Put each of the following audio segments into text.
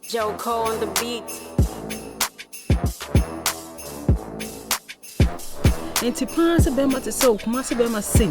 Joko on the beat. Enti pass be ma te so kuma se be ma sei.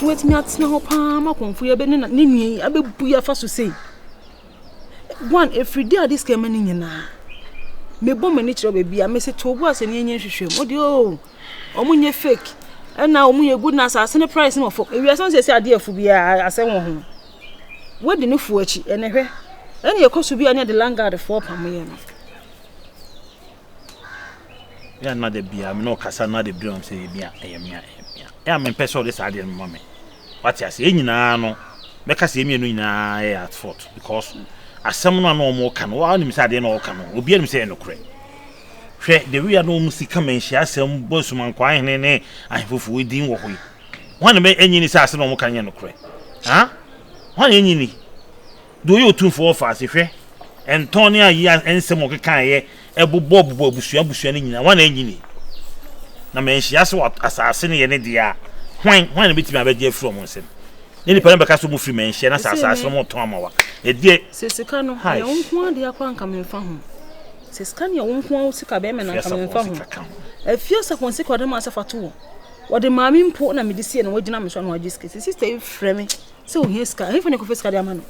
Wait me atena ho pa ma Komfo ye be ne nwie abebu ya fa so sei. One every day this came ni nyina. Me bom mani kire obabi a me se to bu ase ne enye hwehwem. O de o omunye fake. Na omunye good na asase ne price no for. Ewi asan se ade afu bia asem wo ho. We de ne fu achi ene hwe. Ene ye koso bia ne de langard for pam ye no. Ya na de bia me no kasa na de bia say bia eyemia. Ya me pese all this ade no mama. What ya say nyina no. Me kasa emia no nyina e at fault because asem no na omo ka no wa nim say ade no ka no. Obi anim say no kre. Hwe de wi no musika menhia asem bosuman kwa hene ne ahfufu edin wo hoyi. Wan me enyini say asem no omo ka nye no kre. Ha? Wan enyini. Do you Otumfuor fa se hwe? Entoni ayi ensem o keka ye ebubo busua ne nyina wan enyini. Na menhia se asase ne ye ne dia. Hwan bitimi abeje from onsem. Ni pa nbe ka so mu free menhia na asase mo ton amawa. E die sesika no ya wonko ade akwa nka menfa ho. Sesika ne ya wonko sika be me na nka menfa ho. Afia sa konsika ode ma asafato wo. Ode maami mpo na medisi na wagina me so na wagiske. Sister e frame. Se o hieska, he fone ko fiska de amano.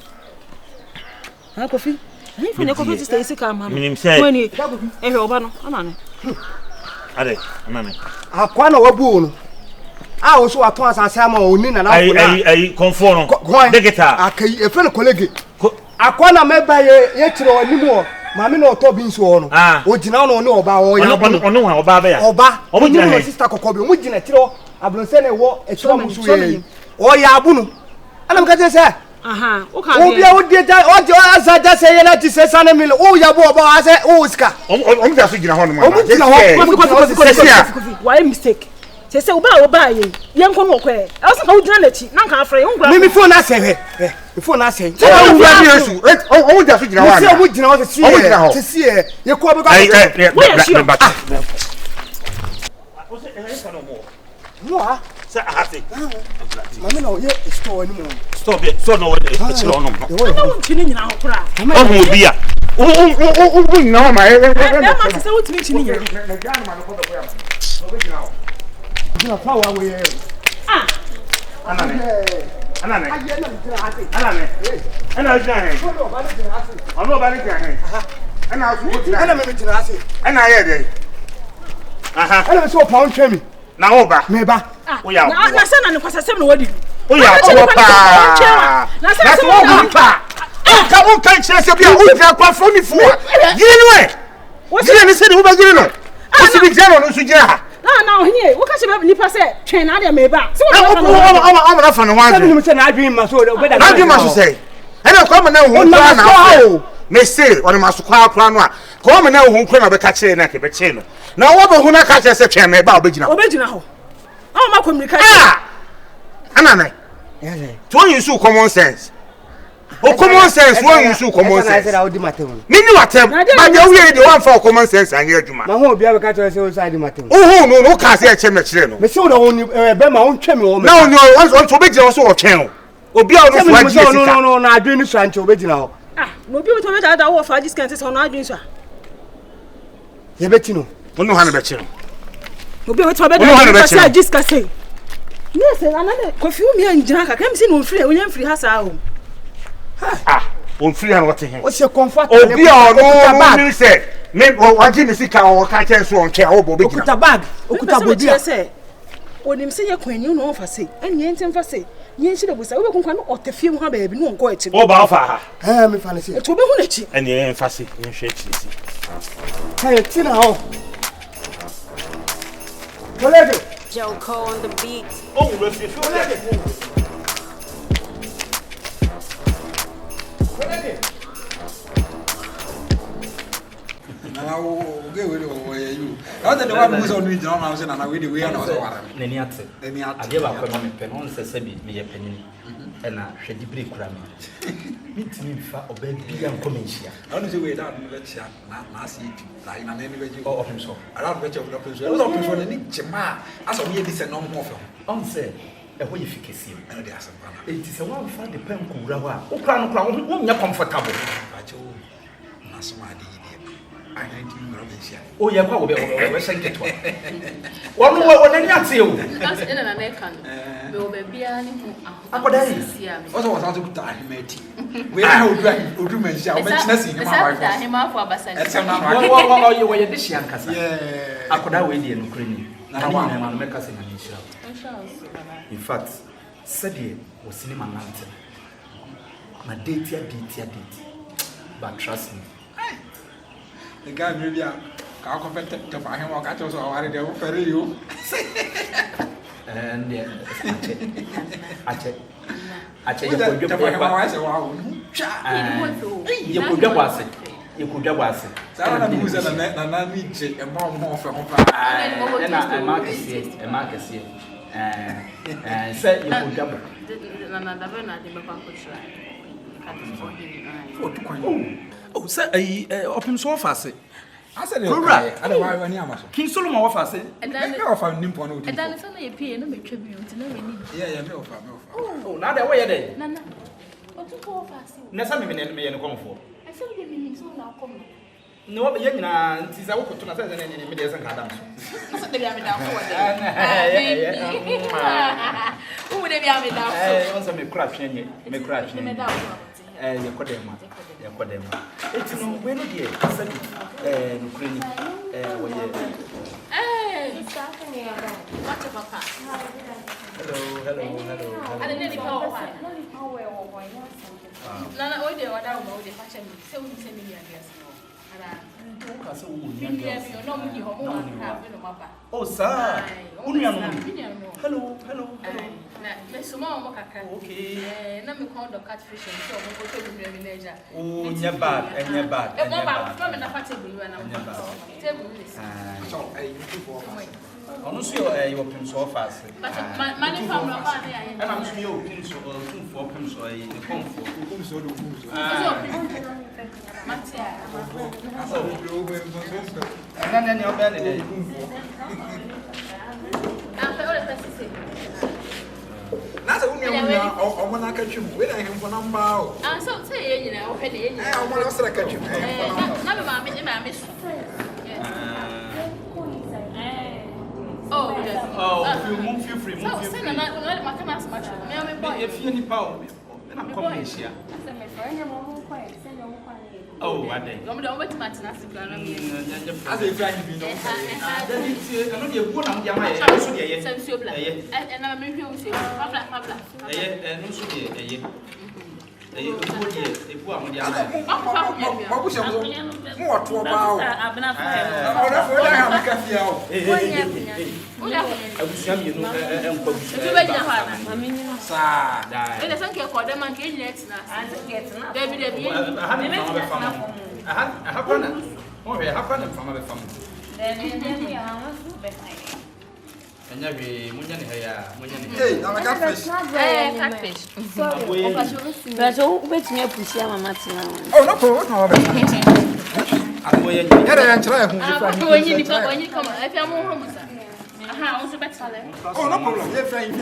Ha Kofi. He fone ko fiska isika amano. Minim say. Wani ehwe oba no, anane. Ade, anane. Akwa na wabu no. Ah, wo so aton asase ama oni na na ko. Ai Komfo no. De guitar. Akai e friend Kolege. Akwa na meba ye kire oni mu o. Mami na oto bi nso o no. O gina no ne oba o ya. Ono wa oba ba ya. Oba. Omo gina he. Sister kokobi o mu gina kire o. Ablonse na wo e kire mu so ye. O ya abu no. Ana mka je se. Aha, o ka be. O bia o de ja o je asa ja se ye na ti se sana mil. O ya bo oba ase o ska. Omo ja so gina ho no ma. Omo gina ho. Why mistake? Se oba ye. Ye nko no kwe. E so ka wo gina na chi. Na nka afre yo ngwa. Me phone ase he. Me phone ase. Omo ja so Yesu. Omo ja so gina ho. Se omo gina ho se si. Se si ye ko be ba. O se e ka no mo. Mo Say ahate. Mami na ye store ni mo. Stop it. So no we dey chire ono no. Na wo chini nyina ho kura. Omo bia. O nyina ma e. Ma se wo timi chini nyina. Na gya no ma no ko do ya. No be gina ho. Gina fa wa we ye. Ah. Anane. Aye na gina hate. Anane. Ana gina he. Ono ba gina hate. Ono ba gina he. Ana asu go gina. Ana me gina hate. Ana ye dey. Aha. Ana me so pound twemi. Na wo ba. Me ba. Oya. Na se na ne kwasasem na wadi. Oya, owo pa. Na se That's what pa. Ka won kan kire se bia wo dra kwa fo ni fo. Gire no e. Gire ni se de wo ba gire no. O si bi gire no so gire ha. Na ohnie, wo ka se be nipa se twen na de me ba. Se wo na fa no wan. Se ni se na adwin ma so be da. Adwin ma so say. Ena kwa ma na wo kwa na. Me say, on ma so kwa no a. Kwa ma na wo kwa na be ka kire na ke be kire no. Na wo be hu na ka kire se twen me ba obegina. Obegina ho. Oh, my communication. Anana. To use common sense. Oh, common sense. Why use common sense? Nini watem. But the way the one for common sense and here juma. Ma ho bia be ka tell say outside matem. Oh no ka say eche me kire no. Me say no oni be ma on twem o me. Na oni on to be je so o twen o. Obi a no fo agi sika. No na adwin so anche obegina ho. Ah, no bi o to be da wo fa discount say no adwin so. Ye beti no. Onu ha na be kire. Obi o to be da say discount say. Yes, another Kofi mi anjira ka kam si no free onya free ha sa o. Ah, on free and what he. O se comfort. Obi a no ni say me wagi ni sika o ka chen so on care o bo be gina. Okuta bag, okuta bodi say. Onim say ye kwani no fa say. Enye ntem fa say. Ye nshi de busa. Obi kunkwa no otefie mu ha ba bi no nko echi. O ba fa ha. Me fa na say. E to be hu na chi. Enye fa say, ye hwe chi si. Hey, tina ho. Kolege. Joko on the beat. Oh, we feel like Now, get rid of where you. Other than one was on me, John, I was in a way the way I know. I gave up a pen on Sesame, me a penny, and I shed the break cramming. Meet me for a baby and coming here. Honestly, we don't let you not see like an anyway or himself. I don't bet you up as well. Jama, as of me, this and no more. On say, ɛhɔ yɛ fikɛsie ɛno de asɛmpa na ɛnti sɛ woamfa de pɛn kowura hɔ a wokora no kora wonyɛ comfortable akyɛ wo nasom ade yi deɛ ayɛ nti nwura bɛhyia o yɛ kɔ a wɔbɛhyɛ nketewa wɔno wɔnani ate o ɛna na ɛka no bɛwɔ baabiara ne ho akɔda yi ɔsɛ wɔsan so kuta ahema ati wei a odu manhyia wobɛkyena si ne ma wife ahemafo abasa ɛsɛm na no wɔyɛ de hyia nkasa akɔda wei deɛ nokorɛ ni na ne nyinaa no mɛka sɛ nyame nhyira in fact sɛdeɛ wɔ cinema nante na date but trust me the guy maybe a ka ko fete te fa ahema ka cho so aware de wo fere yo and ache ye ko dwa ahema wa se wa wo twa ye ko dwa bwase sa na bu se na mi je e mo fe ho pa na ma kese say you could double. Oh, say open so fast. I said, I don't know any amateur. King Solomon offer say, and then I found Nippon. And then it's only a pay and a tribute to know. Yeah, no. Oh, now that way there. Nana. What to go fast? Nessa me and Komfo. I said, we didn't so now come. No, young man, tis I walk to Nathan and in medias and Cadams. Who would they be also me crash, me crash. You could them. It's no when dear, said Ukraine. Hey, what's your papa? Hello. I didn't know Nana, what they were down about the fashion, so we send me against. Oh, sir. Hello. Okay. Let me call the catfish and so we go to oh, you're bad. Honestly, you open so fast. Money from your father, and I'm sure you open so Otumfuor open so a Komfo. And then you're bad. That's a woman or one I catch you with a him for number. I'm so saying, you know, I want to catch you. Oh, feel free. If you need power, then I'm coming here. Oh, I did. I'm going to match as a friend, you know. I know you're good on your mind. I should hear you. And I'm going to say, Pabla. And also, Hey, I'm a catfish. Catfish. But wait me up to see my match now. Oh, no problem. I'm going to try. When you come, if you're more homeless, also better. Oh, no problem. You're trying to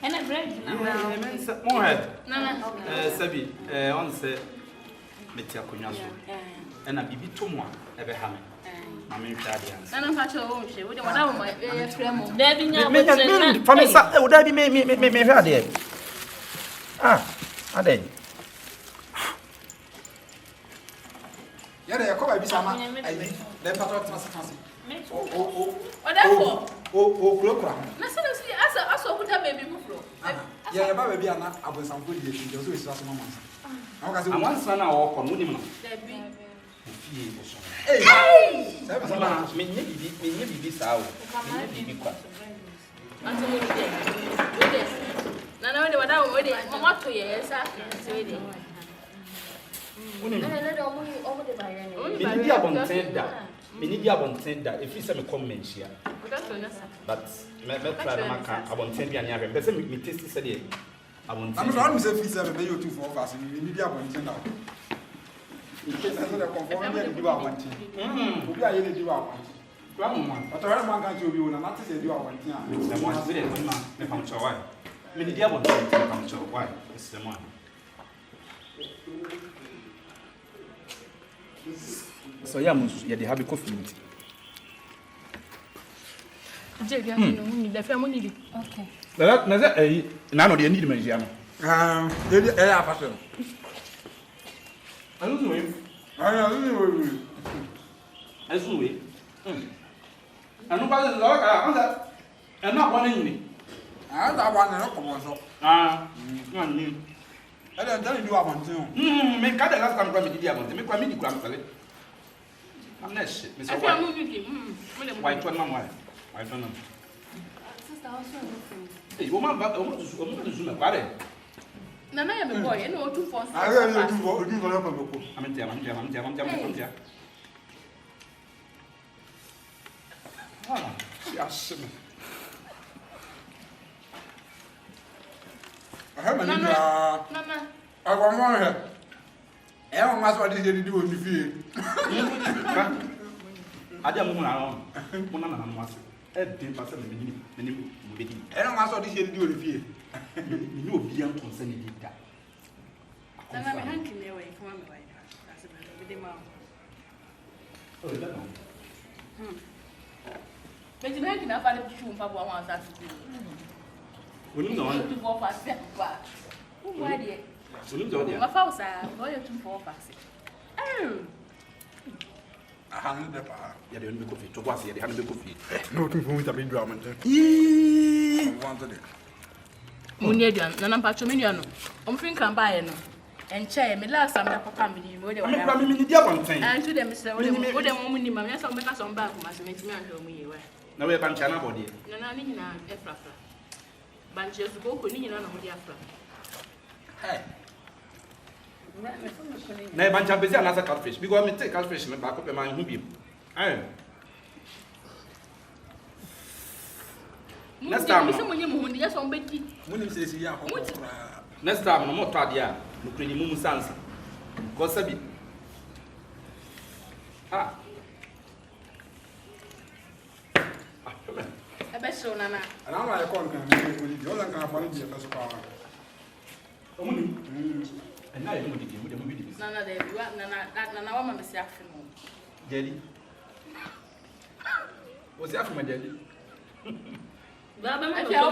and a bread. More head. Sabi, on say, Metia Cunyaso. And a baby to one, ever hammer. I mean, and I'm not sure she would have my tremble. There be no would I be me heard it? I did. Yeah, they are called by Bissama. I think they're part of transparency. Oh, Clocra. I saw what I baby move. Yeah, baby, I'm not. I was some good years. Just with last moment. I want son or communism. Hey! Maybe this hour. Maybe quite. Until we did. No, they were down already. What 2 years after? If you say me comment here. But try to make I want to be an area. But me taste said I want to. I'm not saying fees are very too for us. We need to want now. In case I don't conform to do our one thing. We are here to do our one. Grandma, but I man can't you na not say you are one thing. the one with it, man, me come to why. Me the devil come to why. It's the man. So yeah, you dey have coffee. Jebia no ni da fa mo ni di. Okay. Na say na no dey need me jia no. Afaso. Anu so we. Asu we. Anu ba lo ka anda. Ena kwa ni. Da wa na ko so. Na ni. Don't do abontin. Me ka the last time me did abontin. Me kwa me di kwa me. I'm not shit. Me so why. Why to na why? Why to na? Sister also no. Hey, woman ba o mo to zoom e kware. Na na ya me boy, na Otumfuor. I really do for me. I'm tia. Ah, yes. I have a Mama. I want more here. I want my what is here to do in the field. I don't know. Mona was a deep person in the I don't know what is here to do in the field. You know, beyond concerning that. Na me hanki ne we fun me wai. That's a bit ma. Oh, that no. But you hanki na fa le chu mpa bo wan sa su. Woni no. Otumfuor fa se ba. Wo wa de. Woni do dia. Ma fa usa, wo ye Otumfuor fa se. I have the power. Ya de be coffee. To was ya de have be coffee. No to for me to be drama. Wanted it. Muni aduan na nampa cho menu ano. Omfin kan ba ye no. Enche me last time na papa me ni we de wa. Me kwa me ni dia bonten. And to them say we de mo ni ma me say o me ka so ba ko ma se metimi anto mu ye wa. Na we ban chana body. Na ni nyina e frafra. Banche su ko ni nyina na mo dia fra. Hey. Na ban cha bezi anasa catfish because me take catfish me back up e man hu bi. Next time, me say mo nyem hu ndi ya so mbedi. Munim say si ya ho. Next time no more to dia no kredi mumu sans. Ko sabi. E be so nana. And I'm like con kan me ko di. O lan kan fa ni dia so power. Omuni. And now you do the movie. Nana de nana wa ma me se afi no. Daddy. Was after my daddy? Baba me ko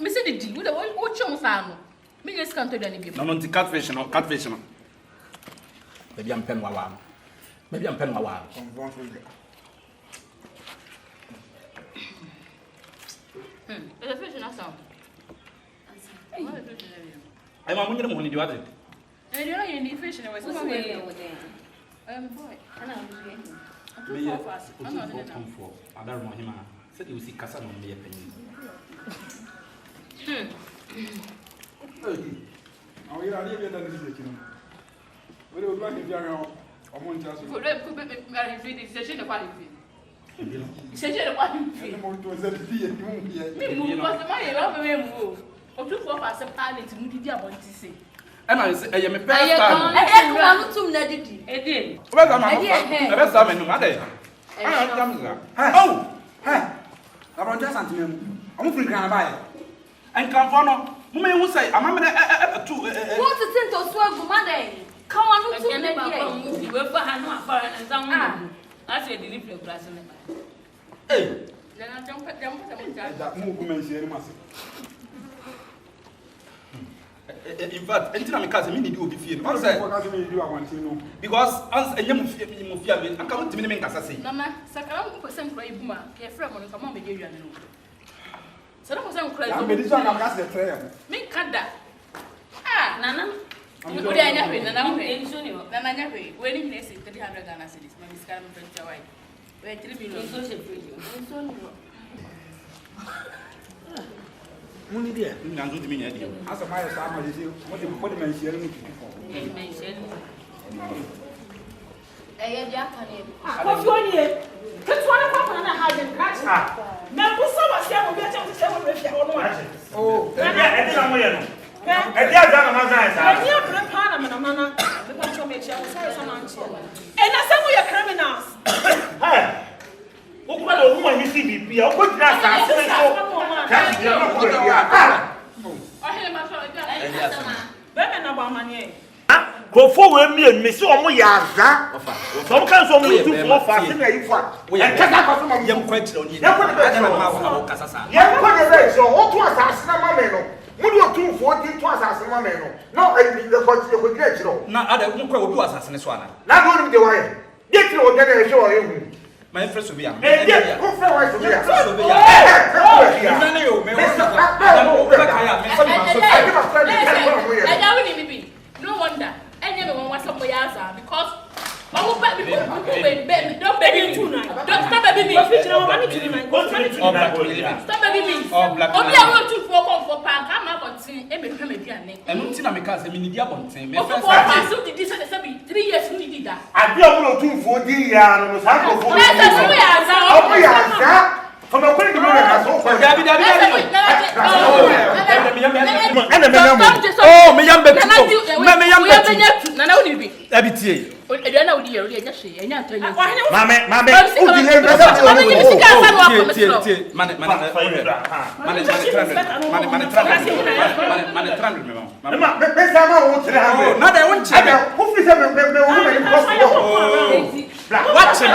me say the di we wo chom sa no. Me yes kan to dani bi. No catfish no. Maybe I'm pen wawa. Konfo so dia. The fish na sound. Ai ma munye mo ni di wate. E di na ni fish na we so Boy. ana Me ye Komfo. Adar mo hima. Said you see kasa no me ye penny. Awo ira ali be dan ni se kinu. We do ba ke bia ran o mo ntia so. Ko le ko be fi se je ne pas fi. Se je ne pas fi. Mo to se fi e mu bi e. Mi mu ko se ma ye ba me mu. Otumfuor fa se pilot mu di abonti se. E ma say e ye me first time. Ko anu tum na didi. E dey. O be za ma. E be za me no ma dey. Oh! Hey. Abon ja santimem. Omo firi kan ba ye. En kan fo no. Mo me hu say amame tu Wo ti tin to so agu ma dey. Ka anu tum na di. We fa ha no afara na za mu. Ase di ni play class ne. Eh. Na jam mo ja. Da mo ku men share ma se. In fact, anything I'm case me need obi fie. What say? Because me do abontin no. Because ans enye mo fie me anka mo timi me nkasa sei. Mama, sakara mo person kura ibuma. Ye frɛ mo no kama me dey wiane no. Sɛ mo sɛ nkura Ya me di so aka gas the prayer. Me kada. nana. O dey anya hwe nana hwe. Enso ni ho. Nana anya hwe. We ni place 300 Ghana cedis. Ma mi skara mo pɛntia wai. We 3 million. Enso se free. Enso ni ho. Muni dia. Nganzo timi nya dia. Asa mai sa ma disi. Mo de men share ni kiko. Mention. Eye dia kan e. Kofi oni e. Ketu ana kwa na ha den crash. Na busa wa se mo be che mo se mo be fia ono a. Oh, e di na mo ye no. E di aza na ma za sa. E ni abre pa na mana mana. Me pa cho me chia wo sai so na nche. E na se mo ye criminals. Ukwa no woman you see me o ko dira sa se so. Ka ti dira no ko bia. Ohele ma so ga. Bebe na ba manie. Komfo we mi me se omo ya aza. So mo kan so mo tu fo fa se na yi fa. En kasa ko so mo yem kwa kire oni. Yem ko de na ma wo kasa sa. Yem ko de be so o tu asase na ma me no. Mu do Otumfuor di tu asase ma me no. No e de ko dire kire. Na ada mo kwa odu asase ne so ana. Na do ni de wa ye. De kire o de na e so o ye hu. My friend Sobia. Eh, ko fa wa Sobia. Sobia. Me na yo me wo. No wonder. And never want somebody else because don't baby me too now. Don't stop baby me. Stop baby me. Obi a want to for park. I'm not continue. E me come dia ne. Enu ti na me ka se me nidi abonten. Me first time. So did this say be 3 years we did that. Abi o Otumfuor di ya no sa ko fo. Let's say we are za. O ya za. For my friend, you know that so far. Dabi. Oh, me yam betu. Me yam betu. Nana uni bi. Dabi tie. Eduana udi yero enya hye, enya ntanya. Mame, udi he mbesa ti o. Mane, pesa ma o 300. Na da won che. Who fi se me o me cost. Watch me.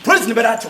Police ni better.